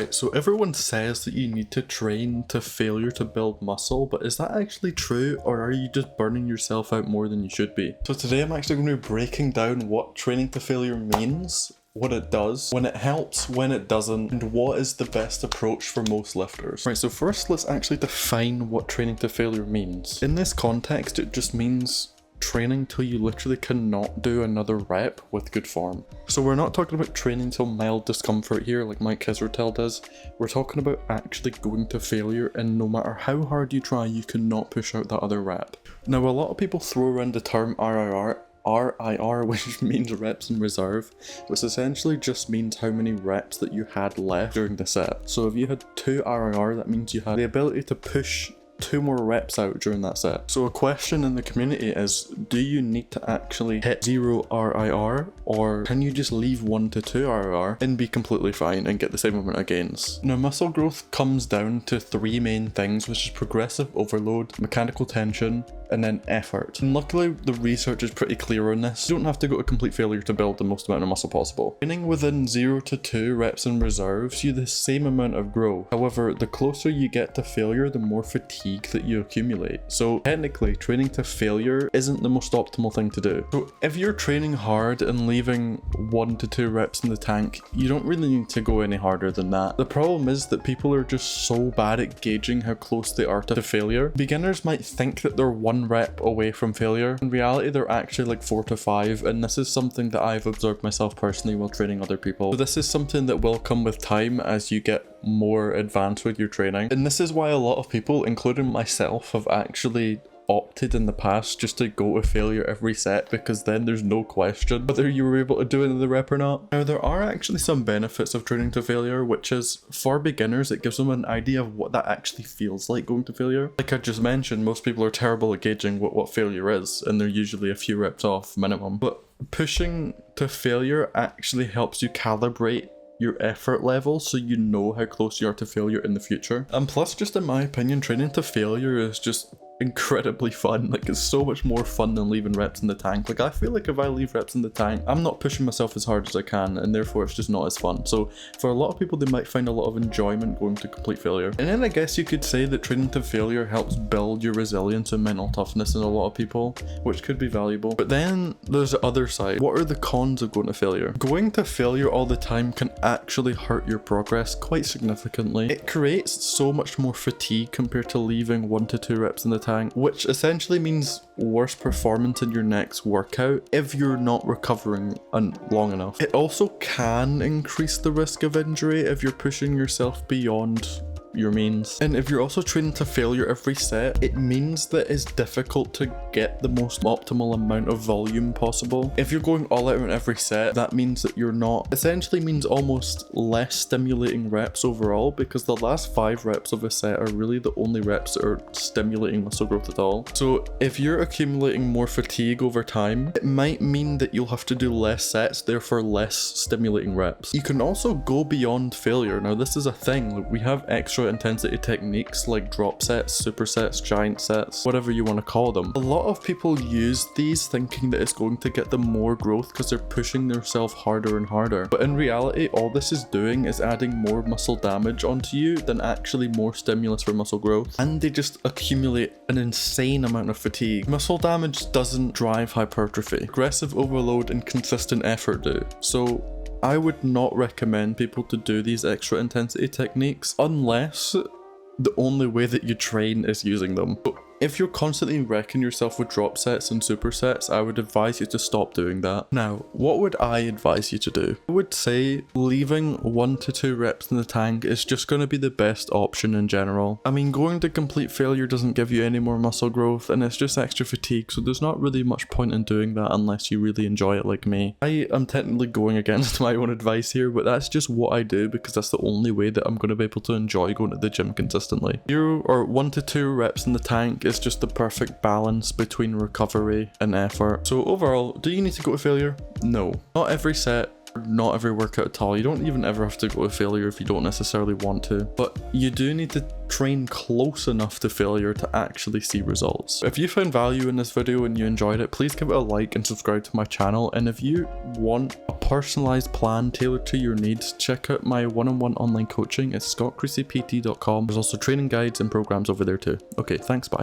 Right, so everyone says that you need to train to failure to build muscle, but is that actually true, or are you just burning yourself out more than you should be? So today I'm actually going to be breaking down what training to failure means, what it does, when it helps, when it doesn't, and what is the best approach for most lifters. Right, so first let's actually define what training to failure means. In this context, it just means training till you literally cannot do another rep with good form. So we're not talking about training till mild discomfort here like Mike Israetel does. We're talking about actually going to failure, and no matter how hard you try, you cannot push out that other rep. Now, a lot of people throw around the term RIR, which means reps in reserve, which essentially just means how many reps that you had left during the set. So if you had 2 RIR, that means you had the ability to push 2 more reps out during that set. So a question in the community is, do you need to actually hit 0 RIR, or can you just leave 1 to 2 RIR and be completely fine and get the same amount of gains? Now, muscle growth comes down to 3 main things, which is progressive overload, mechanical tension, and then effort. And luckily the research is pretty clear on this. You don't have to go to complete failure to build the most amount of muscle possible. Training within 0 to 2 reps in reserves you the same amount of growth. However, the closer you get to failure, the more fatigue that you accumulate. So technically, training to failure isn't the most optimal thing to do. So if you're training hard and leaving 1 to 2 reps in the tank, you don't really need to go any harder than that. The problem is that people are just so bad at gauging how close they are to failure. Beginners might think that they're 1 rep away from failure. In reality, they're actually like 4 to 5, and this is something that I've observed myself personally while training other people. So this is something that will come with time as you get more advanced with your training. And this is why a lot of people, including myself, have actually opted in the past just to go to failure every set, because then there's no question whether you were able to do another rep or not. Now, there are actually some benefits of training to failure, which is, for beginners, it gives them an idea of what that actually feels like going to failure. Like I just mentioned, most people are terrible at gauging what failure is, and they're usually a few reps off minimum. But pushing to failure actually helps you calibrate your effort level so you know how close you are to failure in the future. And plus, just in my opinion, training to failure is just incredibly fun. Like, it's so much more fun than leaving reps in the tank. Like, I feel like if I leave reps in the tank, I'm not pushing myself as hard as I can, and therefore it's just not as fun. So for a lot of people, they might find a lot of enjoyment going to complete failure. And then I guess you could say that training to failure helps build your resilience and mental toughness in a lot of people, which could be valuable. But then there's the other side. What are the cons of going to failure? Going to failure all the time can actually hurt your progress quite significantly. It creates so much more fatigue compared to leaving 1 to 2 reps in the tank, which essentially means worse performance in your next workout if you're not recovering long enough. It also can increase the risk of injury if you're pushing yourself beyond your means. And if you're also training to failure every set, it means that it's difficult to get the most optimal amount of volume possible. If you're going all out in every set, that means that you're not, essentially means almost less stimulating reps overall, because the last 5 reps of a set are really the only reps that are stimulating muscle growth at all. So if you're accumulating more fatigue over time, it might mean that you'll have to do less sets, therefore less stimulating reps. You can also go beyond failure. Now, this is a thing. We have extra intensity techniques like drop sets, supersets, giant sets, whatever you want to call them. A lot of people use these thinking that it's going to get them more growth because they're pushing themselves harder and harder. But in reality, all this is doing is adding more muscle damage onto you than actually more stimulus for muscle growth. And they just accumulate an insane amount of fatigue. Muscle damage doesn't drive hypertrophy. Aggressive overload and consistent effort do. So I would not recommend people to do these extra intensity techniques unless the only way that you train is using them. But if you're constantly wrecking yourself with drop sets and supersets, I would advise you to stop doing that. Now, what would I advise you to do? I would say leaving 1 to 2 reps in the tank is just going to be the best option in general. I mean, going to complete failure doesn't give you any more muscle growth, and it's just extra fatigue, so there's not really much point in doing that unless you really enjoy it like me. I am technically going against my own advice here, but that's just what I do because that's the only way that I'm going to be able to enjoy going to the gym consistently. 0 or 1 to 2 reps in the tank is just the perfect balance between recovery and effort. So overall, do you need to go to failure? No. Not every set, Not every workout at all. You don't even ever have to go to failure if you don't necessarily want to, but you do need to train close enough to failure to actually see results. If you found value in this video and you enjoyed it, please give it a like and subscribe to my channel. And if you want a personalized plan tailored to your needs, check out my one-on-one online coaching at scottcreasypt.com. There's also training guides and programs over there too. Okay, thanks, bye.